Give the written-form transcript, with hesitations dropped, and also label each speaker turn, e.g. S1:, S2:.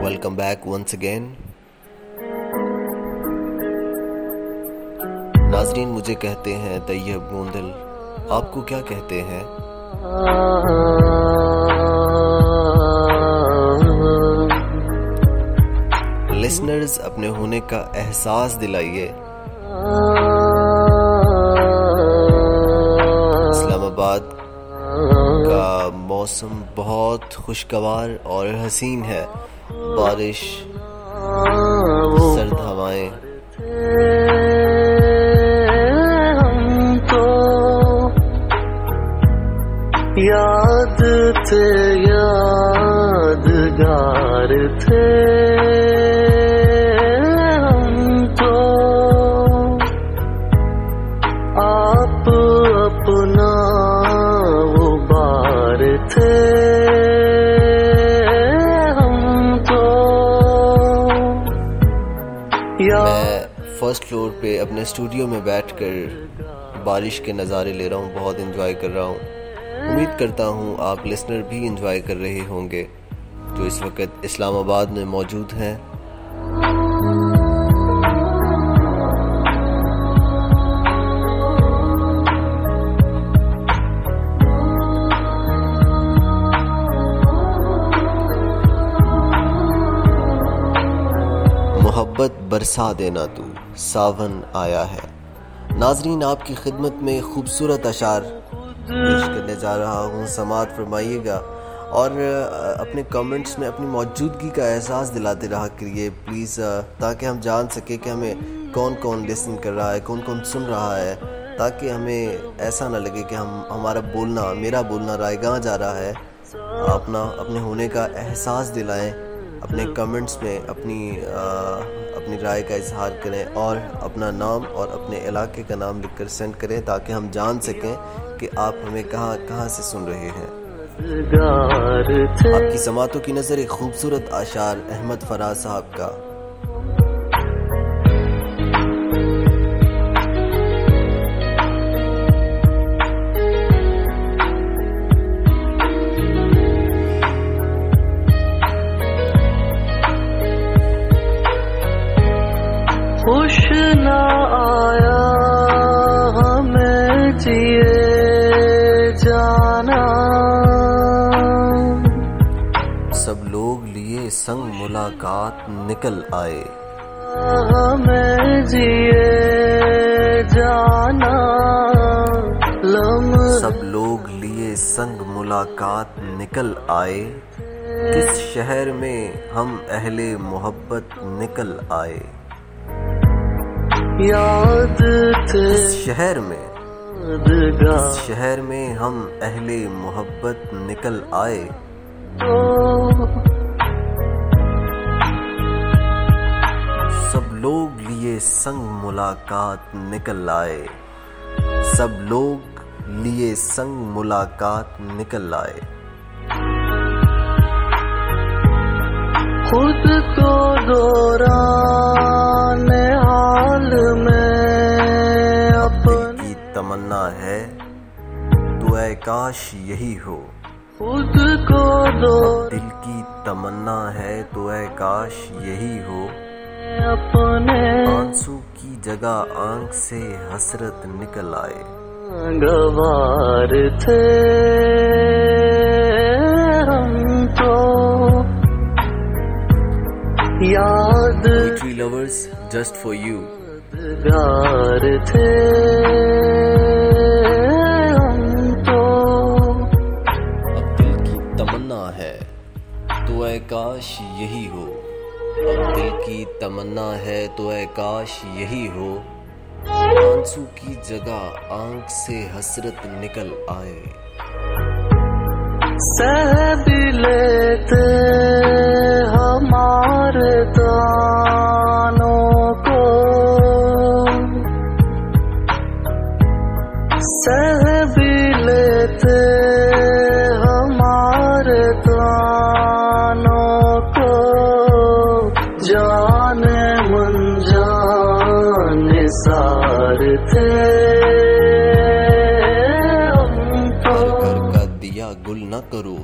S1: Welcome back once again. नाज़रीन मुझे कहते हैं तैयब गोंदल, आपको क्या कहते हैं? लिसनर्स अपने होने का एहसास दिलाइए. इस्लामाबाद का मौसम बहुत खुशगवार और हसीन है. बारिश, सर्द हवाएं.
S2: हमको याद थे, यादगार थे. हमको आप अपना वो बार थे.
S1: मैं फर्स्ट फ्लोर पे अपने स्टूडियो में बैठकर बारिश के नज़ारे ले रहा हूँ, बहुत एंजॉय कर रहा हूँ. उम्मीद करता हूँ आप लिसनर भी एंजॉय कर रहे होंगे जो इस वक्त इस्लामाबाद में मौजूद हैं. मोहब्बत बरसा देना तू, सावन आया है. नाजरीन आपकी खिदमत में खूबसूरत अशार पेश करने जा रहा हूँ, समाअत फरमाइएगा और अपने कमेंट्स में अपनी मौजूदगी का एहसास दिलाते रहा करिए प्लीज़, ताकि हम जान सके कि हमें कौन कौन लिसन कर रहा है, कौन कौन सुन रहा है, ताकि हमें ऐसा ना लगे कि हमारा बोलना, मेरा बोलना रायगां जा रहा है. अपने होने का एहसास दिलाएं. अपने कमेंट्स में अपनी राय का इजहार करें और अपना नाम और अपने इलाके का नाम लिखकर सेंड करें ताकि हम जान सकें कि आप हमें कहाँ से सुन रहे हैं. आपकी समातों की नज़र एक खूबसूरत आशार अहमद फराज साहब का.
S2: खुश ना आया हमें जिए जाना.
S1: सब लोग लिए संग मुलाकात निकल आए.
S2: हमें जिए जाना.
S1: सब लोग लिए संग मुलाकात निकल आए. किस शहर में हम अहले मोहब्बत निकल आए.
S2: याद थे
S1: इस शहर में हम अहले मोहब्बत निकल आए. सब लोग लिए संग मुलाकात निकल आए. सब लोग लिए संग मुलाकात निकल आए.
S2: खुद को दोराने हाल में अपनी
S1: की तमन्ना है तो ऐ काश यही हो.
S2: खुद को
S1: दिल की तमन्ना है तो ऐ काश यही हो.
S2: अपने
S1: आंसू की जगह आंख से हसरत निकल आए.
S2: गवार थे हम तो. याद
S1: Poetry lovers, just for you.
S2: यादगार थे हम तो.
S1: अब दिल की तमन्ना है तो ऐ काश यही हो. अब दिल की तमन्ना है तो ऐ काश यही हो. आंसू की जगह आंख से हसरत निकल आए.
S2: सह भी लेते हमारे दानों को. सह भी लेते हमारे दानों को. जाने मन जाने सार थे हम तो.
S1: घर का दिया गुल न करो